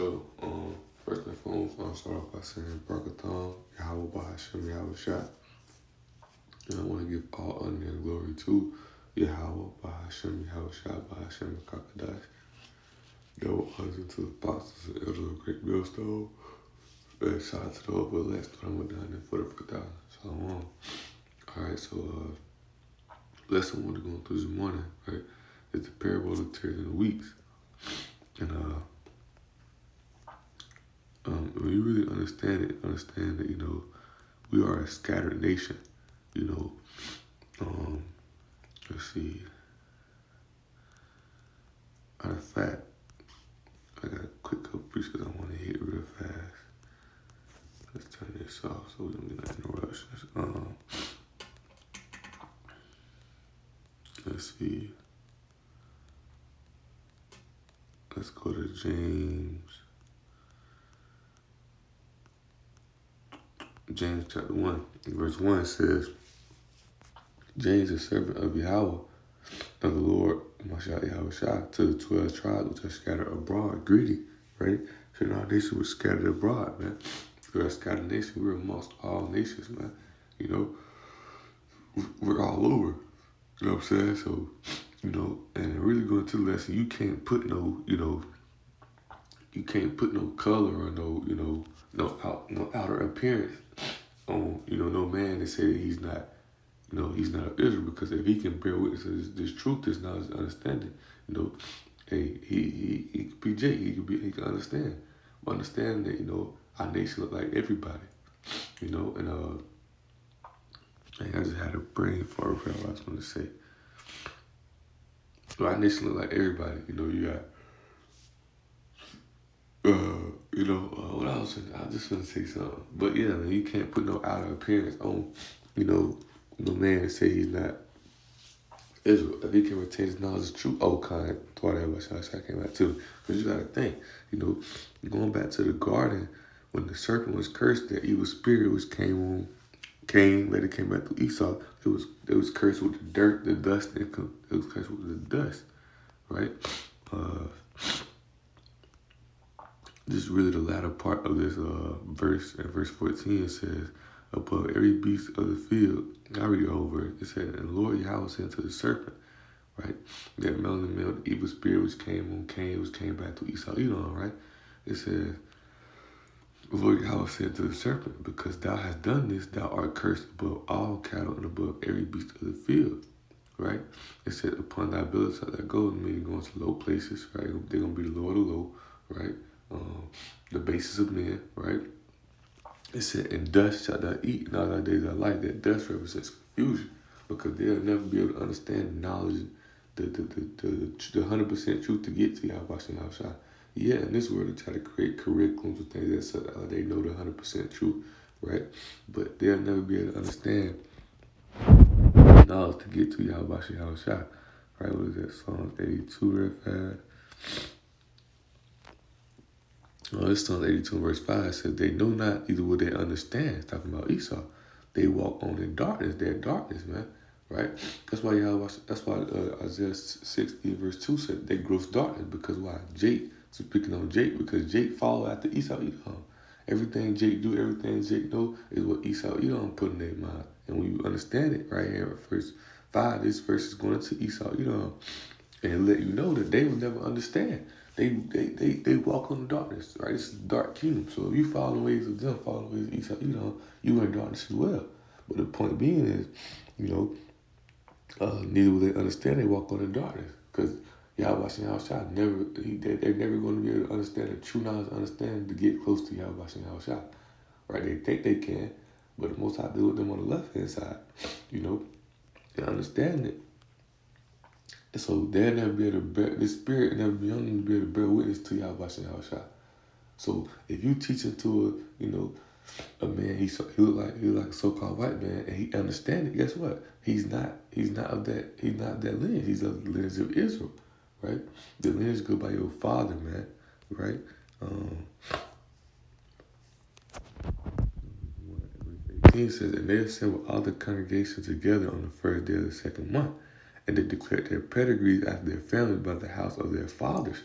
So, first and foremost, I'll start off by saying Barakathon, Yahweh Bahashem, Yahweh Shah. And I want to give all honor and glory to Yahweh Bahashem, Yahweh Shah, Bahashem, Kakadash. Double honors to the apostles and elders of Great Millstone. And shout out to the Hope of the last Ramadan and for the Fatah. Shalom. Alright, so lesson one to go through this morning, right, is the parable of the tares and the wheats. And when you really understand it, understand that, we are a scattered nation. Let's see. Matter of fact, I got a quick couple pieces I want to hit real fast. Let's turn this off so we don't get no interruptions. Let's see. Let's go to James. James chapter 1, verse 1 says, James, a servant of Yahweh, of the Lord, Mashiach Yahweh Shah, to the 12 tribes which are scattered abroad, greeting, right? So our nation was scattered abroad, man. We're a scattered nation. We're amongst all nations, man. We're all over. You know what I'm saying? So, and really going to the lesson, you can't put no color or no outer appearance on, no man to say that he's not, he's not of Israel, because if he can bear witness to this truth, this knowledge, understanding, hey, he could be Jake, he can understand. But understand that, our nation look like everybody, and I just had a brain fart for what I was gonna say. So our nation look like everybody, you got what else? I just want to say something. But yeah, man, you can't put no outer appearance on, no man and say he's not Israel. If he can retain his knowledge of truth, kind thought that was how I came back too. Because you got to think, going back to the garden, when the serpent was cursed, that evil spirit which came on Cain, later came back to Esau, it was cursed with the dirt, the dust, it was cursed with the dust, right? This is really the latter part of this verse. At verse 14, it says, above every beast of the field, I read it over. It said, and the Lord Yahweh said to the serpent, right? That melanin male, the evil spirit which came on Cain, which came back to Esau, right? It says, the Lord Yahweh said to the serpent, because thou hast done this, thou art cursed above all cattle and above every beast of the field, right? It said, upon thy belly shalt thou go, meaning going to low places, right? They're going to be the lower the low, right? The basis of men, right? It said, and dust shalt thou eat in all thy days of life. That dust represents confusion, because they'll never be able to understand the knowledge, the 100% truth to get to Yahweh Shah. Yeah, in this world, they try to create curriculums and things that they know the 100% truth, right? But they'll never be able to understand the knowledge to get to Yahweh Shah, right? What is that? Psalm 82 real fast. This Psalm 82 verse 5 says, they know not, neither will they understand. It's talking about Esau. They walk on in darkness. They're darkness, man. Right? That's why Isaiah 60 verse 2 said they gross darkness. Because why? Jake. So picking on Jake, because Jake follow after Esau Edom. Everything Jake do, everything Jake know is what Esau Edom put in their mind. And when you understand it right here at verse 5, this verse is going to Esau Edom. And let you know that they will never understand. They walk on the darkness, right? It's a dark kingdom. So if you follow the ways of them, follow the ways of Esau, you are in darkness as well. But the point being is, neither will they understand they walk on the darkness. Because Yahweh Shah they're never going to be able to understand the true knowledge, understanding to get close to Yahweh Shah. Right? They think they can, but the Most High deal with them on the left hand side. They understand it. And so they'll never be able to bear, the spirit never be on them to be able to bear witness to Yahweh Shah. So if you teach it to a man, he look like a so-called white man, and he understand it, guess what? He's not of that lineage. He's of the lineage of Israel, right? The lineage go by your father, man, right? He says, and they assembled all the congregation together on the first day of the second month, and they declared their pedigrees after their families by the house of their fathers.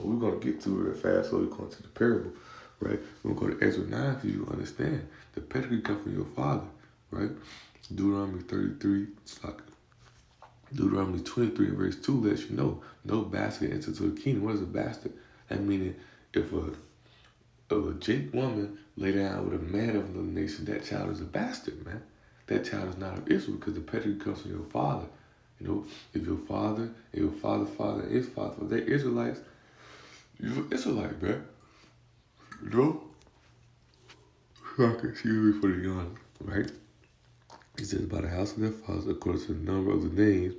We're going to get to it real fast, so we're going to the parable, right? We're going to go to Ezra 9 because you understand the pedigree comes from your father, right? Deuteronomy 33, it's like Deuteronomy 23 verse 2 lets you know no bastard enters to the kingdom. What is a bastard? That meaning if a Jake woman lay down with a man of another nation, that child is a bastard, man. That child is not of Israel because the pedigree comes from your father. You know, if your father and your father and his father, they're Israelites, you're an Israelite, man. You know? Okay, excuse me for the yawn, right? He says, by the house of their fathers, according to the number of the names,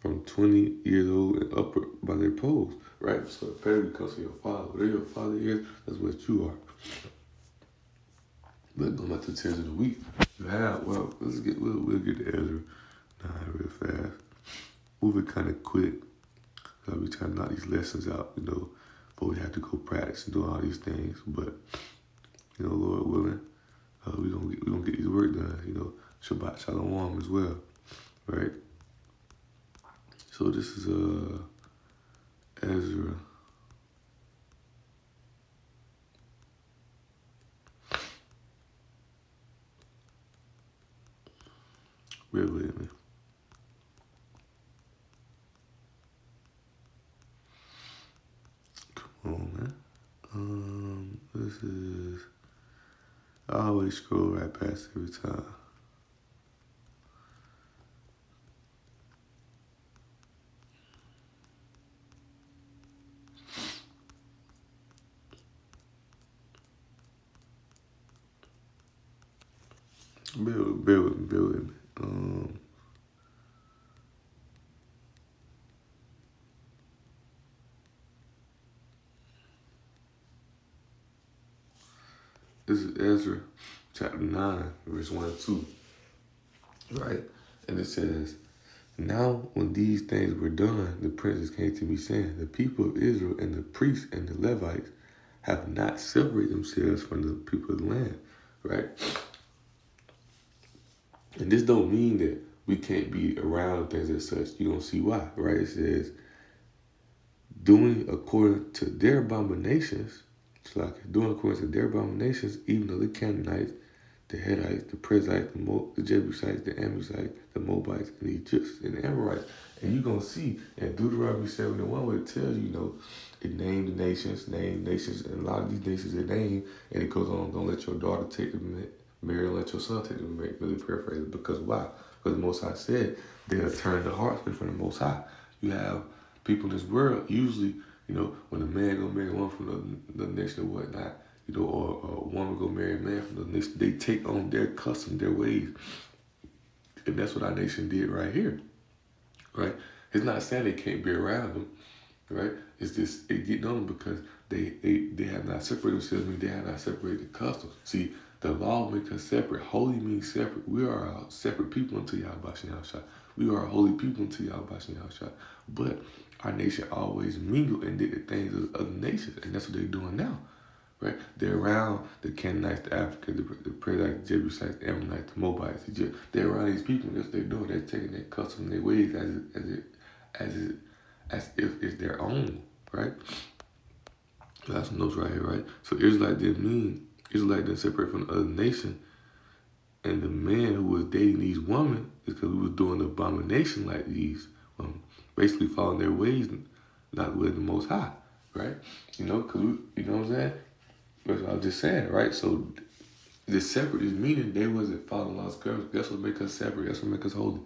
from 20 years old and upward by their polls, right? So the pedigree comes from your father. Whatever your father is, that's what you are. But going back to the tears of the week, you have, well, we'll get to Ezra 9 real fast. Moving kind of quick. I'll be trying to knock these lessons out, you know, but we have to go practice and do all these things. But, you know, Lord willing, we gonna get these work done, you know. Shabbat Shalom as well, right? So this is Ezra. Bear with me. Come on, man. This is. I always scroll right past every time. Bear with me. This is Ezra chapter 9, verse 1 and 2, right? And it says, now when these things were done, the princes came to me saying, the people of Israel and the priests and the Levites have not separated themselves from the people of the land, right? And this don't mean that we can't be around things as such. You don't see why, right? It says, doing according to their abominations, it's like doing according to their abominations, even though the Canaanites, the Hittites, the Perizzites, the Jebusites, the Amalekites, the Moabites, and the Egyptians, and the Amorites. And you're going to see in Deuteronomy 71 where it tells you, you know, it named the nations, and a lot of these nations are named, and it goes on, don't let your daughter take them marry, let your son take them marry. Really paraphrase it. Because why? Because the Most High said they'll turn the hearts from the Most High. You have people in this world, usually, you know, when a man go marry one from the nation or whatnot, you know, or a woman go marry a man from the nation, they take on their custom, their ways. And that's what our nation did right here, right? It's not saying they can't be around them, right? It's just, it getting on them because they have not separated themselves, I mean, they have not separated the customs. See, the law makes us separate. Holy means separate. We are a separate people unto Yahweh Shah. We are a holy people unto Yahweh Shah. But our nation always mingled and did the things of other nations, and that's what they're doing now, right? They're around the Canaanites, the Africans, the Perizzites, the Jebusites, the Ammonites, the Moabites. They're around these people, and that's what they're doing. They're taking their customs and their ways as if it's their own, right? That's some notes right here, right? So Israelite didn't separate from the other nation, and the man who was dating these women is because we was doing abomination like these, basically following their ways, not with the Most High, right? You know, because you know what I'm saying? That's what I was just saying, right? So the separate is meaning they wasn't following laws. That's what make us separate. That's what make us holy.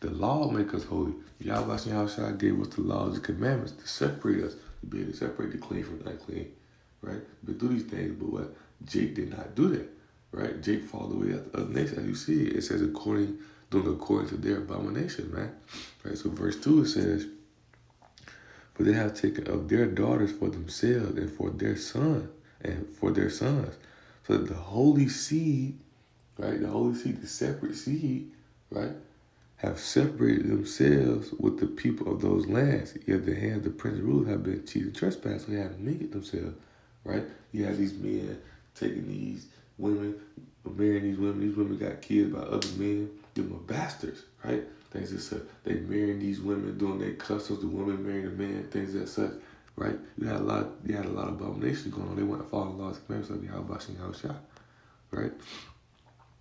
The law make us holy. Yahweh Shah gave us the laws and commandments to separate us, to be able to separate the clean from the unclean, right? We do these things, but what? Jake did not do that, right? Jake followed the way of the other nations. As you see, it says doing according to their abomination, man. Right? So verse 2 it says, for they have taken of their daughters for themselves and for their sons, so that the holy seed, right? The holy seed, the separate seed, right? Have separated themselves with the people of those lands. Yet the hands of the prince rulers have been cheated and trespassed, so they have mingled themselves, right? You have these men taking these women, marrying these women. These women got kids by other men. Them are bastards, right? Things as such. They marrying these women, doing their customs. The women marrying the men, things as such. right? You had a lot of abominations going on. They weren't following the laws and commandments of Yahweh Bashing Yahushua, right?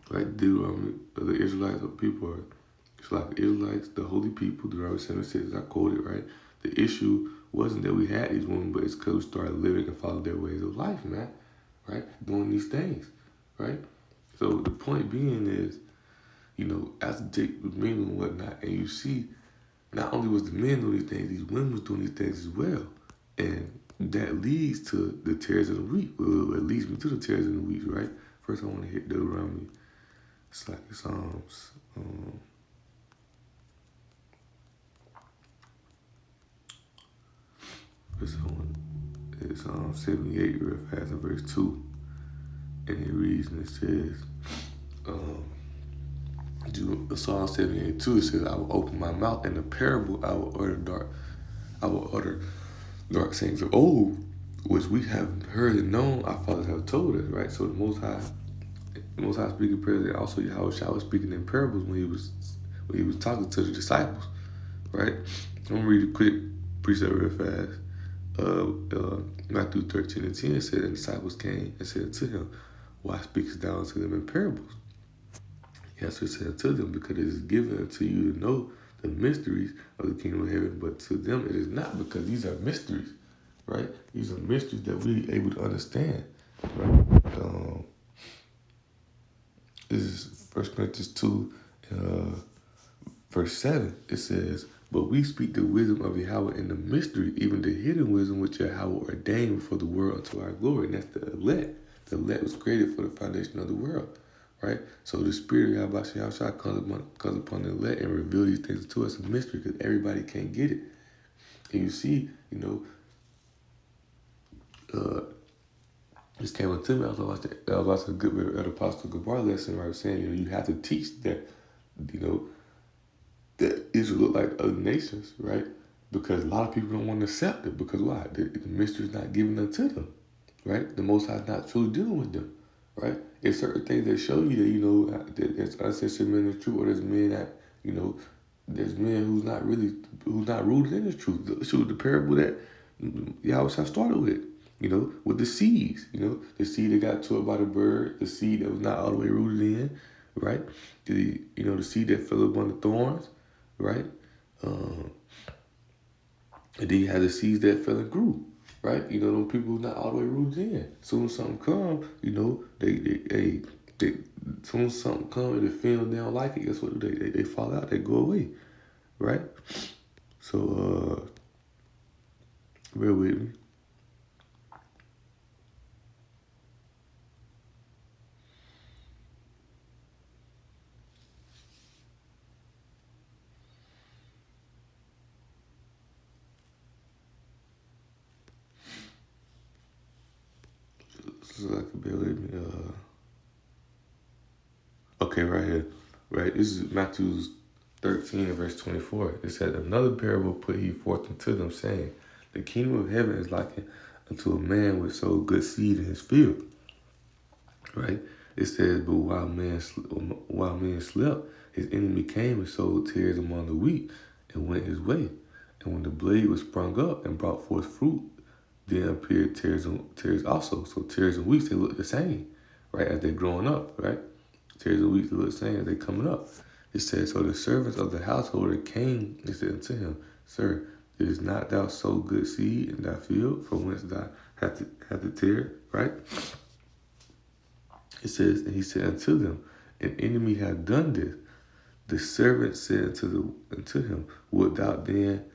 Right? Deuteronomy, the Israelites, the people are it's like the Israelites, the holy people, Deuteronomy 7:6, I quoted, right? The issue wasn't that we had these women, but it's because we started living and following their ways of life, man, right? Doing these things, right? So the point being is, as Jake was mingling and whatnot, and you see, not only was the men doing these things, these women was doing these things as well. And that leads to the tares of the wheat. Well, it leads me to the tares of the wheat, right? First, I want to hit Deuteronomy. It's like Psalms. It's 78 real fast in verse 2. And it reads and it says, Psalm 78:2, it says, I will open my mouth in the parable, I will utter dark sayings of old, which we have heard and known, our fathers have told us, right? So the Most High speaking parables, and also Yahweh was speaking in parables when he was talking to the disciples, right? I'm gonna read a quick precept real fast. Matthew 13:10 said, and the disciples came and said to him, why speakest thou unto them in parables? He answered said to them, because it is given unto you to know the mysteries of the kingdom of heaven, but to them it is not, because these are mysteries, right? These are mysteries that we are able to understand, right? This is 1 Corinthians 2, verse 7. It says, but we speak the wisdom of Yahweh in the mystery, even the hidden wisdom which Yahweh ordained for the world unto our glory. And that's the elect. The elect was created for the foundation of the world, right? So the spirit of Yahweh comes upon the elect and reveals these things to us in mystery, because everybody can't get it. And you see, this came up to me. I was watching a good bit of the Apostle Gabar lesson where I was saying, you have to teach that, that Israel look like other nations, right? Because a lot of people don't want to accept it. Because why? The mystery is not given unto them, right? The Most High is not truly dealing with them, right? There's certain things that show you that, that there's uncensored men in the truth, or there's men that, there's men who's not rooted in the truth. The parable that Yahweh started with the seeds, the seed that got tore by the bird, the seed that was not all the way rooted in, right? The seed that fell upon the thorns, right? And then you have the seeds that fell and grew, right? Those people who not all the way rooted in. Soon as something come, soon as something come and they feel they don't like it, guess what? They fall out, they go away, right? So bear with me. So I can bear with me. Okay, right here. Right, this is Matthew 13, verse 24. It said, another parable put he forth unto them, saying, the kingdom of heaven is likened unto a man which sowed good seed in his field. Right? It says, but while man slept, his enemy came and sowed tares among the wheat and went his way. And when the blade was sprung up and brought forth fruit, then appeared tares also. So tares and wheat, they look the same, right, as they're growing up, right? Tares and wheat, they look the same as they're coming up. It says, so the servants of the householder came and said unto him, sir, didst not thou sow good seed in thy field, from whence thou hast the tare, right? It says, and he said unto them, an enemy hath done this. The servant said unto him, wilt thou then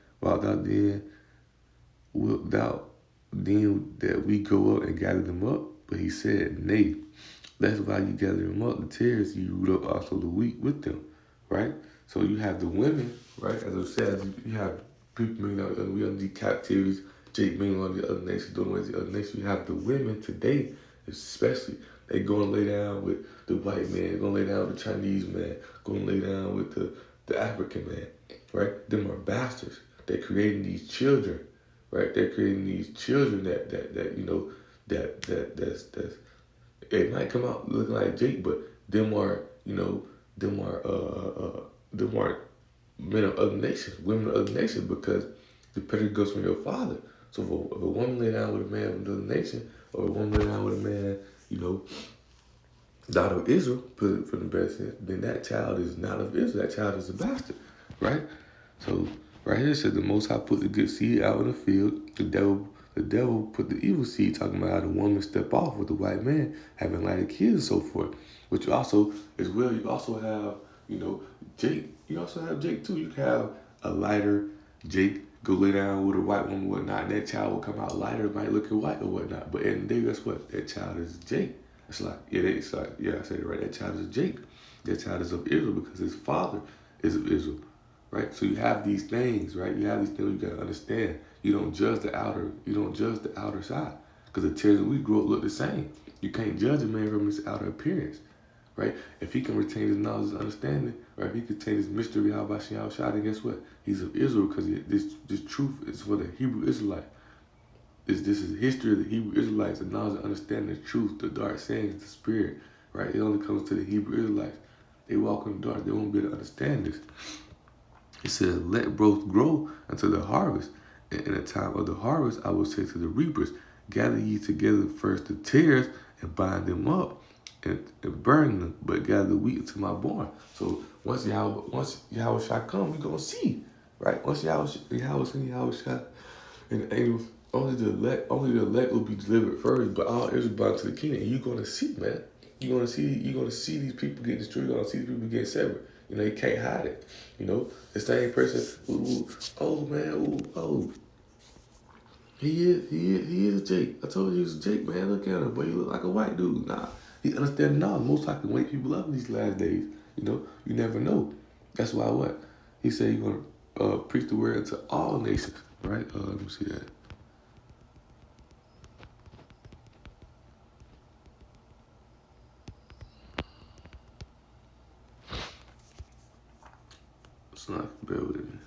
that we go up and gather them up? But he said, nay, that's why you gather them up, the tares, you root up also the wheat with them, right? So you have the women, right? As I said, you have people mingling out, we under the captivities, Jake mingling on the other nations, doing what the other nations. You have the women today, especially, they go and lay down with the white man, go and lay down with the Chinese man, go and lay down with the African man, right? Them are bastards. They're creating these children, right? They're creating these children that it might come out looking like Jake, but them are men of other nations, women of other nations, because the pedigree goes from your father, So if a woman lay down with a man from another nation, or a woman lay down with a man, you know, not of Israel, put it for the best sense, then that child is not of Israel. That child is a bastard, right? So right here it says the Most High put the good seed out in the field. The devil put the evil seed, talking about how the woman step off with the white man having lighter kids and so forth. Which you also, as well, you also have, Jake. You also have Jake too. You can have a lighter Jake go lay down with a white woman, whatnot, and that child will come out lighter, might look white or whatnot. But in the day, guess what? That child is Jake. It's like, I said it right. That child is Jake. That child is of Israel because his father is of Israel, right? So you have these things, right? You have these things you gotta understand. You don't judge the outer side because the tears that we grew up look the same. You can't judge a man from his outer appearance, right? If he can retain his knowledge and understanding, right? If he can retain his mystery, how about Shah, then guess what? He's of Israel because this truth is for the Hebrew Israelite. This is history of the Hebrew Israelites, the knowledge and understanding the truth, the dark sayings, the spirit, right? It only comes to the Hebrew Israelites. They walk in the dark, they won't be able to understand this. It says, let both grow until the harvest. And in the time of the harvest, I will say to the reapers, gather ye together first the tares and bind them up and burn them, but gather the wheat into my barn. So once Yahweh Shah come, we're going to see, right? Once Yahweh Shah and the angels, only the elect will be delivered first, but all Israel bound to the kingdom. And you're gonna see, man. You're gonna see these people get destroyed. You're gonna see these people get severed. You can't hide it. The same person. Oh man. He is Jake. I told you he was Jake, man. Look at him, boy. He look like a white dude. Nah, he understands now. Most likely wake people up in these last days. You never know. That's why what he said. You're gonna preach the word to all nations, right? Let me see that. It's not, bear with me.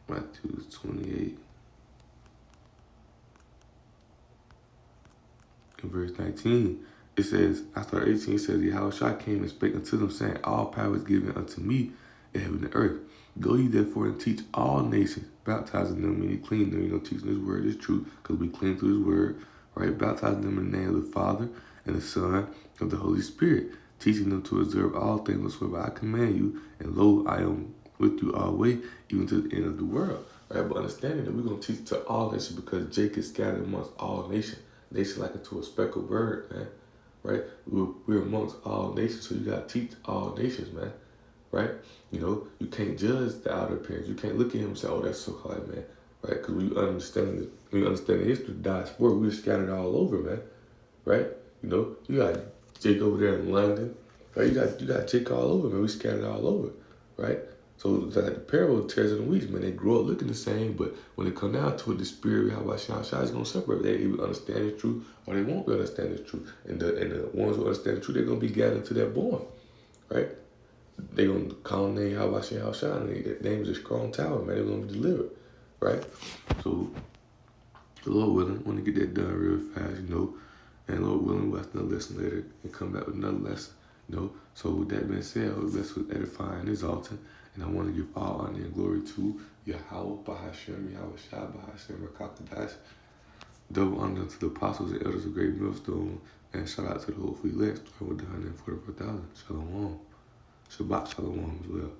Matthew 28 in verse 19. It says, after 18, it says, Yahushua came and spake unto them, saying, all power is given unto me in heaven and earth. Go ye therefore and teach all nations, baptizing them, meaning clean them, teaching this word is truth, because we clean through this word, right? Baptizing them in the name of the Father and the Son of the Holy Spirit, teaching them to observe all things whatsoever I command you, and lo, I am with you always, even to the end of the world. Right? But understanding that we're going to teach to all nations because Jacob is scattered amongst all nations. Nation like into a speckled bird, man. Right? We're amongst all nations, so you got to teach all nations, man. Right? You can't judge the outer appearance. You can't look at him and say, oh, that's so hard, man. Right? Because when you understand the history of the diaspora, we're scattered all over, man. Right? You got Jake over there in London. Right? You got Jake all over, man. We scattered all over. Right? So like the parable of tares and the wheat, man, they grow up looking the same, but when it come down to it, the spirit of Yahweh Shah is going to separate. They either understand the truth or they won't understand the truth. And the ones who understand the truth, they're going to be gathered to that born. Right? They're going to call the name Yahweh Shah, and their name is a strong tower, man. They're going to be delivered. Right? So, the Lord willing, want to get that done real fast, and Lord willing, we'll have another lesson later and come back with another lesson, So with that being said, I was blessed with edifying and exalting, and I want to give all honor and glory to Yahweh Bahashem, Yahweh Shah Bahashem Rakakadash. Double honor to the apostles and elders of Great Millstone, and shout out to the hopefully elect, starting with the 144,000. Shalom. Shabbat Shalom as well.